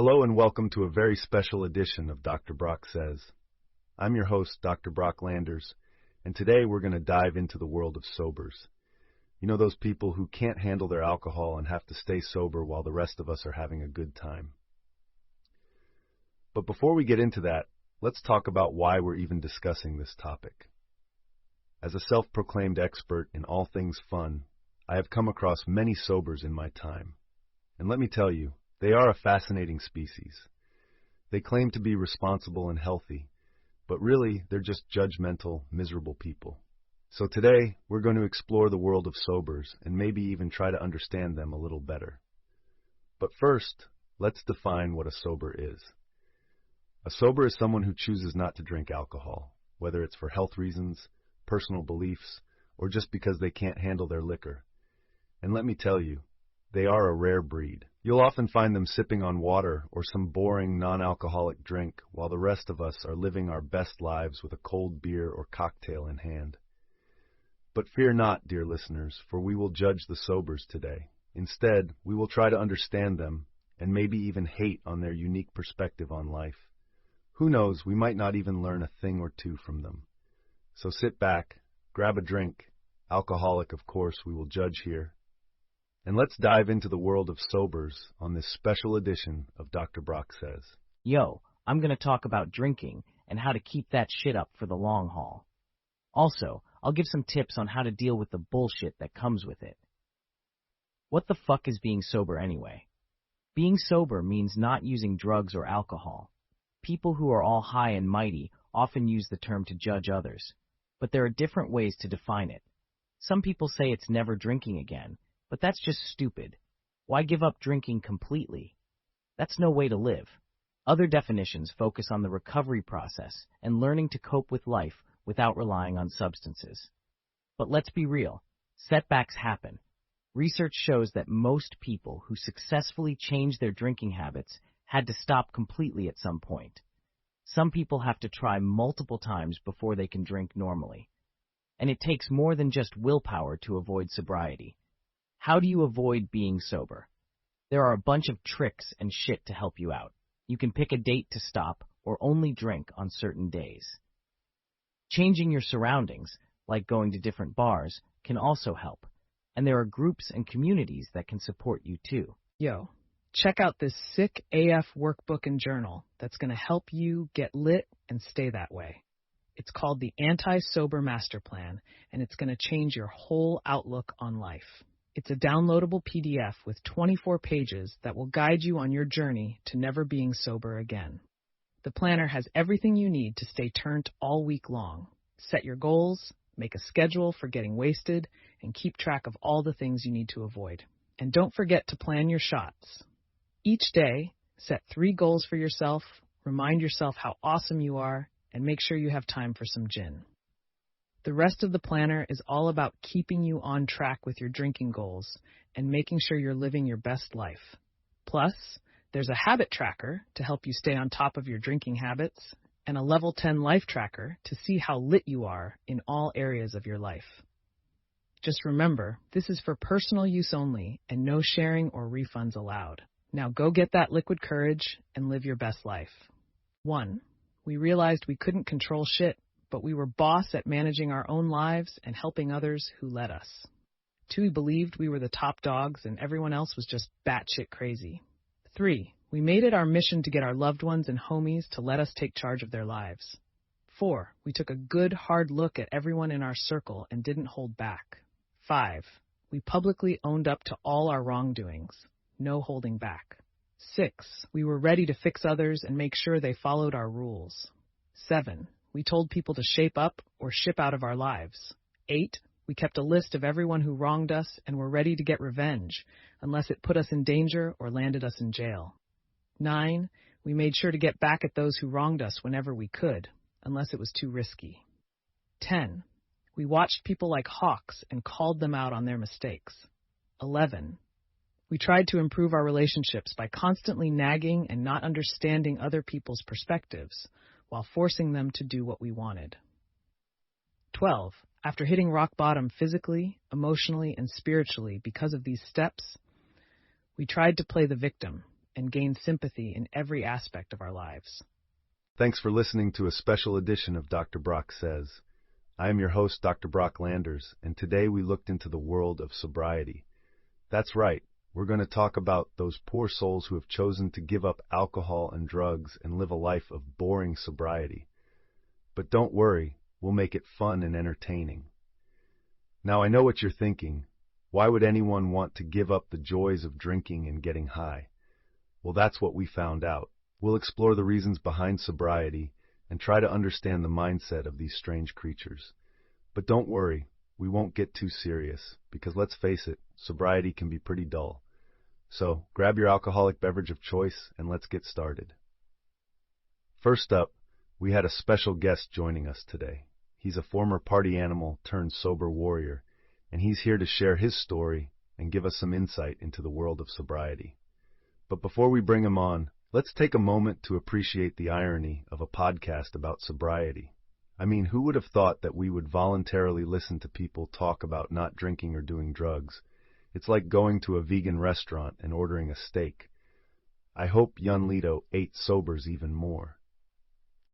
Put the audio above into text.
Hello and welcome to a very special edition of Dr. Brock Says. I'm your host, Dr. Brock Landers, and today we're going to dive into the world of sobers. You know those people who can't handle their alcohol and have to stay sober while the rest of us are having a good time. But before we get into that, let's talk about why we're even discussing this topic. As a self-proclaimed expert in all things fun, I have come across many sobers in my time. And let me tell you, they are a fascinating species. They claim to be responsible and healthy, but really they're just judgmental, miserable people. So today, we're going to explore the world of sobers and maybe even try to understand them a little better. But first, let's define what a sober is. A sober is someone who chooses not to drink alcohol, whether it's for health reasons, personal beliefs, or just because they can't handle their liquor. And let me tell you, they are a rare breed. You'll often find them sipping on water or some boring non-alcoholic drink while the rest of us are living our best lives with a cold beer or cocktail in hand. But fear not, dear listeners, for we will judge the sobers today. Instead, we will try to understand them and maybe even hate on their unique perspective on life. Who knows, we might not even learn a thing or two from them. So sit back, grab a drink. Alcoholic, of course, we will judge here. And let's dive into the world of sobers on this special edition of Dr. Brock Says. Yo, I'm going to talk about drinking and how to keep that shit up for the long haul. Also, I'll give some tips on how to deal with the bullshit that comes with it. What the fuck is being sober anyway? Being sober means not using drugs or alcohol. People who are all high and mighty often use the term to judge others, but there are different ways to define it. Some people say it's never drinking again, but that's just stupid. Why give up drinking completely? That's no way to live. Other definitions focus on the recovery process and learning to cope with life without relying on substances. But let's be real, setbacks happen. Research shows that most people who successfully change their drinking habits had to stop completely at some point. Some people have to try multiple times before they can drink normally. And it takes more than just willpower to avoid sobriety. How do you avoid being sober? There are a bunch of tricks and shit to help you out. You can pick a date to stop or only drink on certain days. Changing your surroundings, like going to different bars, can also help. And there are groups and communities that can support you too. Yo, check out this sick AF workbook and journal that's going to help you get lit and stay that way. It's called the Anti-Sober Master Plan, and it's going to change your whole outlook on life. It's a downloadable PDF with 24 pages that will guide you on your journey to never being sober again. The planner has everything you need to stay turned all week long. Set your goals, make a schedule for getting wasted, and keep track of all the things you need to avoid. And don't forget to plan your shots. Each day, set 3 goals for yourself, remind yourself how awesome you are, and make sure you have time for some gin. The rest of the planner is all about keeping you on track with your drinking goals and making sure you're living your best life. Plus, there's a habit tracker to help you stay on top of your drinking habits and a level 10 life tracker to see how lit you are in all areas of your life. Just remember, this is for personal use only and no sharing or refunds allowed. Now go get that liquid courage and live your best life. 1. We realized we couldn't control shit, but we were boss at managing our own lives and helping others who let us. 2. We believed we were the top dogs and everyone else was just batshit crazy. 3. We made it our mission to get our loved ones and homies to let us take charge of their lives. 4. We took a good, hard look at everyone in our circle and didn't hold back. 5. We publicly owned up to all our wrongdoings. No holding back. 6. We were ready to fix others and make sure they followed our rules. 7. We told people to shape up or ship out of our lives. 8. We kept a list of everyone who wronged us and were ready to get revenge, unless it put us in danger or landed us in jail. 9. We made sure to get back at those who wronged us whenever we could, unless it was too risky. 10. We watched people like hawks and called them out on their mistakes. 11. We tried to improve our relationships by constantly nagging and not understanding other people's perspectives, while forcing them to do what we wanted. 12. After hitting rock bottom physically, emotionally, and spiritually because of these steps, we tried to play the victim and gain sympathy in every aspect of our lives. Thanks for listening to a special edition of Dr. Brock Says. I am your host, Dr. Brock Landers, and today we looked into the world of sobriety. That's right, we're going to talk about those poor souls who have chosen to give up alcohol and drugs and live a life of boring sobriety. But don't worry, we'll make it fun and entertaining. Now I know what you're thinking. Why would anyone want to give up the joys of drinking and getting high? Well, that's what we found out. We'll explore the reasons behind sobriety and try to understand the mindset of these strange creatures. But don't worry, we won't get too serious, because let's face it, sobriety can be pretty dull. So grab your alcoholic beverage of choice and let's get started. First up, we had a special guest joining us today. He's a former party animal turned sober warrior, and he's here to share his story and give us some insight into the world of sobriety. But before we bring him on, let's take a moment to appreciate the irony of a podcast about sobriety. I mean, who would have thought that we would voluntarily listen to people talk about not drinking or doing drugs? It's like going to a vegan restaurant and ordering a steak. I hope Yun Lito ate sobers even more.